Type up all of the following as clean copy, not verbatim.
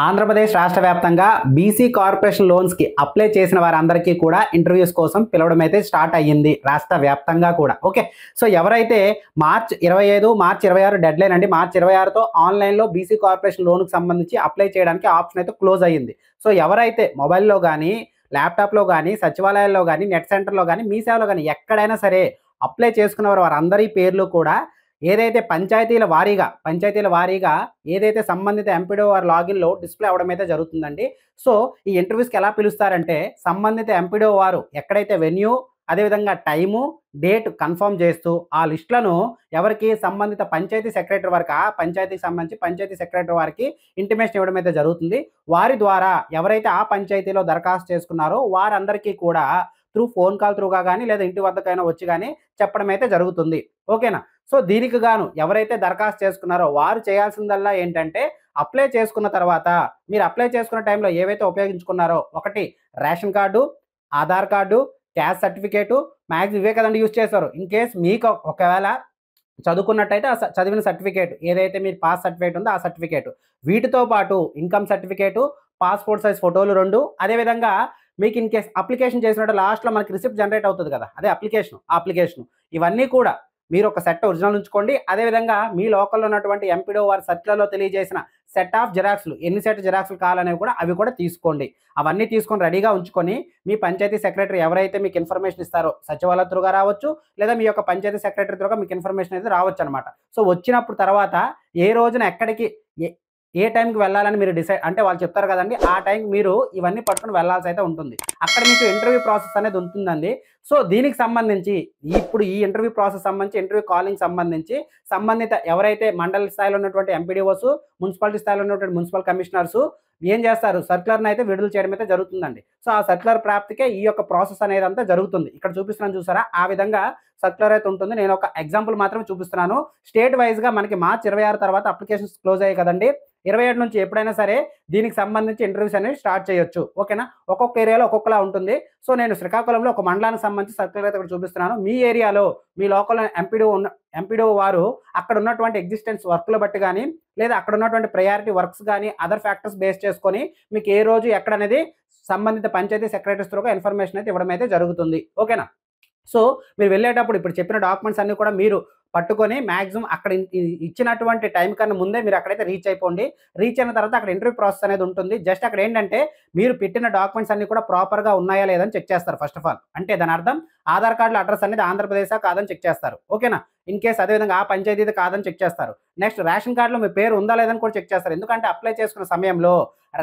ఆంధ్రప్రదేశ్ రాష్ట్ర వ్యాప్తంగా BC corporation లోన్స్కి apply చేసిన వారందరికీ కూడా ఇంటర్వ్యూస్ కోసం పిలవడం అయితే స్టార్ట్ అయ్యింది రాష్ట్ర వ్యాప్తంగా కూడా. ఓకే, సో ఎవరైతే మార్చ్ 25, మార్చ్ 26 డెడ్ లైన్ అండి. మార్చ్ 26తో ఆన్లైన్లో బీసీ కార్పొరేషన్ లోన్కి సంబంధించి అప్లై చేయడానికి ఆప్షన్ అయితే క్లోజ్ అయ్యింది. సో ఎవరైతే మొబైల్లో కానీ, ల్యాప్టాప్లో కానీ, సచివాలయాల్లో కానీ, నెట్ సెంటర్లో కానీ, మీ సేవలో కానీ ఎక్కడైనా సరే అప్లై చేసుకున్నవారు వారందరి పేర్లు కూడా ఏదైతే పంచాయతీల వారీగా ఏదైతే సంబంధిత ఎంపీడీఓ వారి లాగిన్లో డిస్ప్లే అవ్వడం అయితే జరుగుతుందండి. సో ఈ ఇంటర్వ్యూస్కి ఎలా పిలుస్తారంటే, సంబంధిత ఎంపీడీఓ వారు ఎక్కడైతే వెన్యూ, అదేవిధంగా టైము, డేట్ కన్ఫర్మ్ చేస్తూ ఆ లిస్టులను ఎవరికి సంబంధిత పంచాయతీ సెక్రటరీ వారికి, ఆ పంచాయతీకి సంబంధించి పంచాయతీ సెక్రటరీ వారికి ఇంటిమేషన్ ఇవ్వడం అయితే జరుగుతుంది. వారి ద్వారా ఎవరైతే ఆ పంచాయతీలో దరఖాస్తు చేసుకున్నారో వారందరికీ కూడా త్రూ ఫోన్ కాల్ త్రూగా కానీ, లేదా ఇంటి వద్దకైనా వచ్చి కానీ చెప్పడం అయితే జరుగుతుంది. ఓకేనా. సో దీనికి గాను ఎవరైతే దరఖాస్తు చేసుకున్నారో వారు చేయాల్సిందల్లా ఏంటంటే, అప్లై చేసుకున్న తర్వాత మీరు అప్లై చేసుకున్న టైంలో ఏవైతే ఉపయోగించుకున్నారో, ఒకటి ration card, Aadhaar card, caste certificate, max ఇవే కదండి యూజ్ చేస్తారు. ఇన్ కేస్ మీకు ఒకవేళ చదువుకున్నట్టయితే ఆ చదివిన సర్టిఫికేట్ ఏదైతే మీరు పాస్ సర్టిఫికేట్ ఉందో ఆ సర్టిఫికేట్, వీటితో పాటు ఇన్కమ్ సర్టిఫికేటు, పాస్పోర్ట్ సైజ్ ఫోటోలు 2, అదేవిధంగా మీకు ఇన్ కేస్ అప్లికేషన్ చేసినట్టు లాస్ట్లో మనకి రిసిప్ట్ జనరేట్ అవుతుంది కదా, అదే అప్లికేషన్ ఇవన్నీ కూడా మీరు ఒక సెట్ ఒరిజినల్ ఉంచుకోండి. అదేవిధంగా మీ లోకల్లో ఉన్నటువంటి ఎంపీడీఓ వారి సర్క్యులర్లో తెలియజేసిన సెట్ ఆఫ్ జిరాక్స్లు, ఎన్ని సెట్ జిరాక్స్లు కావాలనేవి కూడా అవి కూడా తీసుకోండి. అవన్నీ తీసుకొని రెడీగా ఉంచుకొని మీ పంచాయతీ సెక్రటరీ ఎవరైతే మీకు ఇన్ఫర్మేషన్ ఇస్తారో, సచివాలయ త్రూగా రావచ్చు, లేదా మీ యొక్క పంచాయతీ సెక్రటరీ త్రూగా మీకు ఇన్ఫర్మేషన్ అయితే రావచ్చు అనమాట. సో వచ్చినప్పుడు తర్వాత ఏ రోజున ఎక్కడికి ఏ టైంకి వెళ్ళాలని మీరు డిసైడ్ అంటే వాళ్ళు చెప్తారు కదండి, ఆ టైంకి మీరు ఇవన్నీ పట్టుకుని వెళ్ళాల్సి అయితే ఉంటుంది. అక్కడ మీకు ఇంటర్వ్యూ ప్రాసెస్ అనేది ఉంటుందండి. సో దీనికి సంబంధించి ఇప్పుడు ఈ ఇంటర్వ్యూ ప్రాసెస్ సంబంధించి, ఇంటర్వ్యూ కాలింగ్ సంబంధించి సంబంధిత ఎవరైతే మండల స్థాయిలో ఉన్నటువంటి ఎంపీడీఓస్, మున్సిపాలిటీ స్థాయిలో ఉన్నటువంటి మున్సిపల్ కమిషనర్స్ ఏం చేస్తారు, సర్క్యులర్ని అయితే విడుదల చేయడం అయితే జరుగుతుందండి. సో ఆ సర్క్యులర్ ప్రాప్తికే ఈ యొక్క ప్రాసెస్ అనేది అంతా జరుగుతుంది. ఇక్కడ చూపిస్తున్నాను చూసారా, ఆ విధంగా సర్క్యులర్ అయితే ఉంటుంది. నేను ఒక ఎగ్జాంపుల్ మాత్రమే చూపిస్తున్నాను. స్టేట్ వైజ్గా మనకి మార్చ్ 26 తర్వాత అప్లికేషన్స్ క్లోజ్ అయ్యాయి కదండి. 27 నుంచి ఎప్పుడైనా సరే దీనికి సంబంధించి ఇంటర్వ్యూస్ అనేవి స్టార్ట్ చేయొచ్చు. ఓకేనా. ఒక్కొక్క ఏరియాలో ఒక్కొక్కలా ఉంటుంది. సో నేను శ్రీకాకుళంలో ఒక మండలానికి సంబంధించి సర్క్యులర్ అయితే ఇక్కడ చూపిస్తున్నాను. మీ ఏరియాలో మీ లోకల్ ఎంపీడీఓ వారు అక్కడ ఉన్నటువంటి ఎగ్జిస్టెన్స్ వర్క్లు బట్టి కానీ, లేదా అక్కడ ఉన్నటువంటి ప్రయారిటీ వర్క్స్ కానీ, అదర్ ఫ్యాక్టర్స్ బేస్ చేసుకొని మీకు ఏ రోజు ఎక్కడనేది సంబంధిత పంచాయతీ సెక్రటరీస్ త్రూగా ఇన్ఫర్మేషన్ అయితే ఇవ్వడం అయితే జరుగుతుంది. ఓకేనా. సో మీరు వెళ్ళేటప్పుడు ఇప్పుడు చెప్పిన డాక్యుమెంట్స్ అన్నీ కూడా మీరు పట్టుకొని మ్యాక్సిమం అక్కడ ఇచ్చినటువంటి టైం కన్నా ముందే మీరు అక్కడైతే రీచ్ అయిపోండి. రీచ్ అయిన తర్వాత అక్కడ ఇంటర్వ్యూ ప్రాసెస్ అనేది ఉంటుంది. జస్ట్ అక్కడ ఏంటంటే మీరు పెట్టిన డాక్యుమెంట్స్ అన్ని కూడా ప్రాపర్గా ఉన్నాయా లేదని చెక్ చేస్తారు ఫస్ట్ ఆఫ్ ఆల్. అంటే దాని అర్థం ఆధార్ కార్డులో అడ్రస్ అనేది ఆంధ్రప్రదేశా కాదని చెక్ చేస్తారు. ఓకేనా. ఇన్ కేస్ అదేవిధంగా ఆ పంచాయతీ కాదని చెక్ చేస్తారు. నెక్స్ట్ రేషన్ కార్డులో మీ పేరు ఉందా లేదని కూడా చెక్ చేస్తారు. ఎందుకంటే అప్లై చేసుకున్న సమయంలో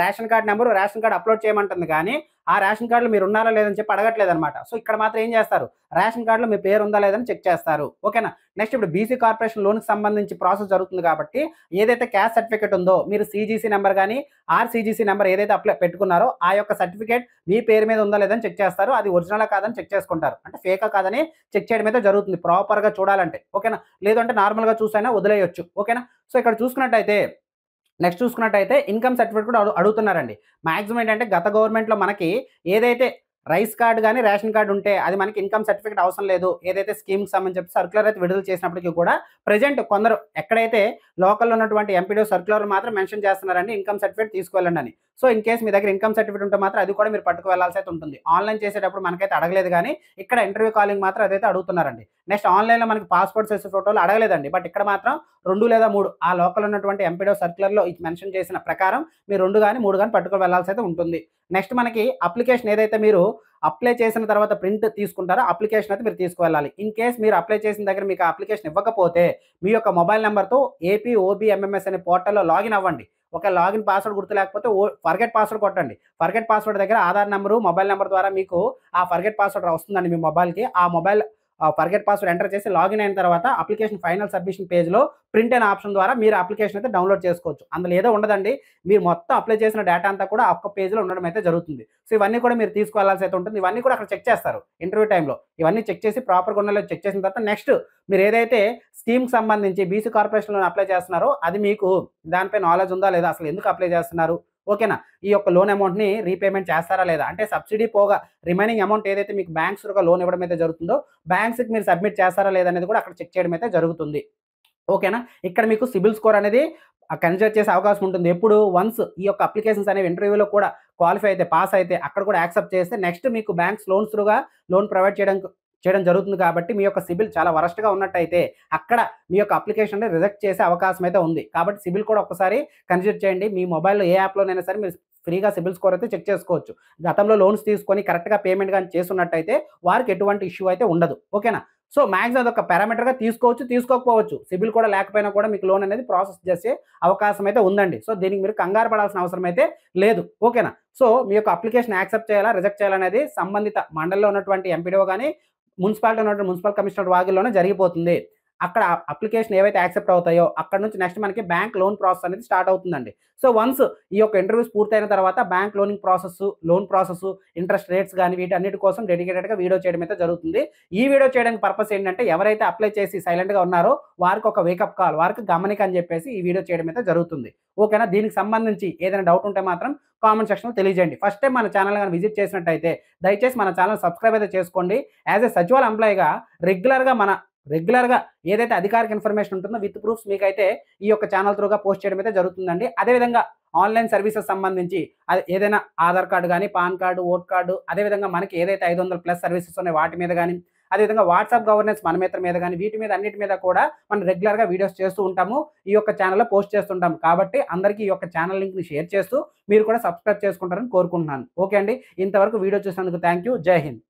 ration card number ration card upload చేయమంటుంది, కానీ ఆ రేషన్ కార్డులో మీరు ఉన్నారా లేదని చెప్పి అడగట్లేదు అనమాట. సో ఇక్కడ మాత్రం ఏం చేస్తారు, రేషన్ కార్డులో మీ పేరు ఉందా లేదని చెక్ చేస్తారు. ఓకేనా. నెక్స్ట్ ఇప్పుడు బీసీ కార్పొరేషన్ లోన్కి సంబంధించి ప్రాసెస్ జరుగుతుంది కాబట్టి ఏదైతే క్యాస్ట్ సర్టిఫికేట్ ఉందో మీరు CGC నెంబర్ కానీ RCGC నెంబర్ ఏదైతే అప్లై పెట్టుకున్నారో ఆ యొక్క సర్టిఫికేట్ మీ పేరు మీద ఉందా లేదని చెక్ చేస్తారు. అది ఒరిజినల్ కాదని చెక్ చేసుకుంటారు. అంటే ఫేకా కాదని చెక్ చేయడం అయితే జరుగుతుంది ప్రాపర్గా చూడాలంటే. ఓకేనా. లేదంటే నార్మల్గా చూసైనా వదిలేయొచ్చు. ఓకేనా. సో ఇక్కడ నెక్స్ట్ చూసుకున్నట్టయితే ఇన్కమ్ సర్టిఫికేట్ కూడా అడుగుతున్నారండి. మాక్సిమం ఏంటంటే గత గవర్నమెంట్లో మనకి ఏదైతే రైస్ కార్డు కానీ రేషన్ కార్డు ఉంటే అది మనకి ఇన్కమ్ సర్టిఫికేట్ అవసరం లేదు, ఏదైతే స్కీమ్కి సంబంధించి చెప్పి సర్క్యులర్ అయితే విడుదల చేసినప్పటికీ కూడా ప్రజెంట్ కొందరు ఎక్కడైతే లోకల్లో ఉన్నటువంటి ఎంపీడీఓ సర్క్యులర్ మాత్రం మెన్షన్ చేస్తున్నారండి ఇన్కమ్ సర్టిఫికేట్ తీసుకువెళ్ళండి అని. సో ఇన్ కేస్ మీ దగ్గర ఇన్కమ్ సర్టిఫికేట్ ఉంటే మాత్రం అది కూడా మీరు పట్టుకు వెళ్ళాల్సి అయితే ఉంటుంది. ఆన్లైన్ చేసేటప్పుడు మనకైతే అడగలేదు, కానీ ఇక్కడ ఇంటర్వ్యూ కాలింగ్ మాత్రం అదైతే అడుగుతున్నారండి. నెక్స్ట్ ఆన్లైన్లో మనకి పాస్పోర్ట్ సైజ్ ఫోటోలు అడగలేదండి, బట్ ఇక్కడ మాత్రం 2 లేదా 3 ఆ లోకల్ ఉన్నటువంటి ఎంపీడీఓ సర్క్యులర్లో మెన్షన్ చేసిన ప్రకారం మీరు 2 కానీ 3 కానీ పట్టుకు వెళ్ళాల్సి అయితే ఉంటుంది. నెక్స్ట్ మనకి అప్లికేషన్ ఏదైతే మీరు అప్లై చేసిన తర్వాత ప్రింట్ తీసుకుంటారో అప్లికేషన్ అయితే మీరు తీసుకువెళ్ళాలి. ఇన్ కేస్ మీరు అప్లై చేసిన దగ్గర మీకు అప్లికేషన్ ఇవ్వకపోతే మీ యొక్క మొబైల్ నెంబర్తో APOBMMS అనే పోర్టల్లో లాగిన్ అవ్వండి. ఒక లాగిన్ పాస్వర్డ్ గుర్తు లేకపోతే ఫర్గెట్ పాస్వర్డ్ కొట్టండి. ఫర్గెట్ పాస్వర్డ్ దగ్గర ఆధార్ నెంబరు, మొబైల్ నెంబర్ ద్వారా మీకు ఆ ఫర్గెట్ పాస్వర్డ్ వస్తుందండి మీ మొబైల్కి. ఆ మొబైల్ ఫర్గెట్ పాస్వర్డ్ ఎంటర్ చేసి లాగిన్ అయిన తర్వాత అప్లికేషన్ ఫైనల్ సబ్మిషన్ పేజ్లో ప్రింట్ అనే ఆప్షన్ ద్వారా మీరు అప్లికేషన్ అయితే డౌన్లోడ్ చేసుకోవచ్చు. అందులో ఏదో ఉండదండి, మీరు మొత్తం అప్లై చేసిన డేటా అంతా కూడా ఒక్క పేజ్లో ఉండడం అయితే జరుగుతుంది. సో ఇవన్నీ కూడా మీరు తీసుకువెళ్లాల్సి అయితే ఉంటుంది. ఇవన్నీ కూడా అక్కడ చెక్ చేస్తారు ఇంటర్వ్యూ టైంలో. ఇవన్నీ చెక్ చేసి ప్రాపర్గా ఉన్నలో చెక్ చేసిన తర్వాత నెక్స్ట్ మీరు ఏదైతే స్కీమ్కి సంబంధించి బీసీ కార్పొరేషన్లో అప్లై చేస్తున్నారో అది మీకు దానిపై నాలెడ్జ్ ఉందా లేదా, అసలు ఎందుకు అప్లై చేస్తున్నారు, ఓకేనా. ఈ యొక్క లోన్ అమౌంట్ని రీపేమెంట్ చేస్తారా లేదా, అంటే సబ్సిడీ పోగా రిమైనింగ్ అమౌంట్ ఏదైతే మీకు బ్యాంక్స్ లోన్ ఇవ్వడం అయితే జరుగుతుందో బ్యాంక్స్కి మీరు సబ్మిట్ చేస్తారా లేదనేది కూడా అక్కడ చెక్ చేయడం అయితే జరుగుతుంది. ఓకేనా. ఇక్కడ మీకు సిబిల్ స్కోర్ అనేది కన్సిడర్ చేసే అవకాశం ఉంటుంది. ఎప్పుడు వన్స్ ఈ యొక్క అప్లికేషన్స్ అనేవి ఇంటర్వ్యూలో కూడా క్వాలిఫై అయితే, పాస్ అయితే అక్కడ కూడా యాక్సెప్ట్ చేస్తే నెక్స్ట్ మీకు బ్యాంక్స్ లోన్స్ త్రూగా లోన్ ప్రొవైడ్ చేయడం జరుగుతుంది కాబట్టి మీ యొక్క సిబిల్ చాలా వరస్ట్‌గా ఉన్నట్టయితే అక్కడ మీ యొక్క అప్లికేషన్‌ని రిజెక్ట్ చేసే అవకాశం అయితే ఉంది. కాబట్టి సిబిల్ కూడా ఒక్కసారి కన్సిడర్ చేయండి. మీ మొబైల్‌లో ఏ యాప్‌లోనైనా సరే మీరు ఫ్రీగా సిబిల్ స్కోర్ అయితే చెక్ చేసుకోవచ్చు. గతంలో లోన్స్ తీసుకొని కరెక్ట్‌గా పేమెంట్ గాని చేసున్నట్టయితే వారికి ఎటువంటి ఇష్యూ అయితే ఉండదు. ఓకేనా? సో, మాక్సిమం అదొక పారామీటర్‌గా తీసుకోవచ్చు, తీసుకోకపోవచ్చు. సిబిల్ కూడా లేకపోయినా కూడా మీకు లోన్ అనేది ప్రాసెస్ చేసే అవకాశం అయితే ఉందండి. సో, దీనికి మీరు కంగారు పడాల్సిన అవసరం అయితే లేదు. ఓకేనా? సో, మీ యొక్క అప్లికేషన్ యాక్సెప్ట్ చేయాలా? రిజెక్ట్ చేయాలనేది సంబంధిత మండలిలో ఉన్నటువంటి ఎంపీడీఓ గాని, మున్సిపాలిటీలో ఉన్నటువంటి మున్సిపల్ కమిషనర్ వాగిల్లోనే జరిగిపోతుంది. అక్కడ అప్లికేషన్ ఏవైతే యాక్సెప్ట్ అవుతాయో అక్కడి నుంచి నెక్స్ట్ మనకి బ్యాంక్ లోన్ ప్రాసెస్ అనేది స్టార్ట్ అవుతుందండి. సో, వన్స్ ఈ యొక్క ఇంటర్వ్యూస్ పూర్తయిన తర్వాత bank loan process, interest rates గాని వీటన్నిటి కోసం డెడికేటెడ్‌గా వీడియో చేయడం అయితే జరుగుతుంది. ఈ వీడియో చేయడానికి పర్పస్ ఏంటంటే ఎవరైతే అప్లై చేసి సైలెంట్‌గా ఉన్నారో వారికి ఒక వేకప్ కాల్, వారికి గమనిక అని చెప్పేసి ఈ వీడియో చేయడం అయితే జరుగుతుంది. ఓకేనా? దీనికి సంబంధించి ఏదైనా డౌట్ ఉంటే మాత్రం కామెంట్ సెక్షన్‌లో తెలియజేయండి. ఫస్ట్ టైమ్ మన ఛానల్ గాని విజిట్ చేసినట్టయితే దయచేసి మన ఛానల్ సబ్స్క్రైబ్ అయితే చేసుకోండి. యాస్ ఎ సచివాలయ ఎంప్లాయీగా రెగ్యులర్‌గా ఏదైతే అధికారిక ఇన్ఫర్మేషన్ ఉంటుందో విత్ ప్రూఫ్స్ మీకైతే ఈ యొక్క ఛానల్ త్రూగా పోస్ట్ చేయడం అయితే జరుగుతుందండి. అదేవిధంగా ఆన్‌లైన్ సర్వీసెస్ సంబంధించి అది ఏదైనా ఆధార్ కార్డ్ గాని, పాన్ కార్డ్, ఓట్ కార్డ్ అదేవిధంగా మనకి ఏదైతే 500 ప్లస్ సర్వీసెస్ ఉన్నాయో వాటి మీద గాని, అదేవిధంగా వాట్సాప్ గవర్నెన్స్ మనమిత్ర మీద గాని, వీటి మీద అన్నిటి మీద కూడా మనం రెగ్యులర్‌గా వీడియోస్ చేస్తూ ఉంటాము. ఈ యొక్క ఛానెల్‌లో పోస్ట్ చేస్తుంటాం. కాబట్టి అందరికీ ఈ యొక్క ఛానల్ లింక్‌ని షేర్ చేస్తూ మీరు కూడా సబ్స్క్రైబ్ చేసుకుంటారని కోరుకుంటున్నాను. ఓకే అండి. ఇంతవరకు వీడియో చూసినందుకు థాంక్ యూ. జై హింద్.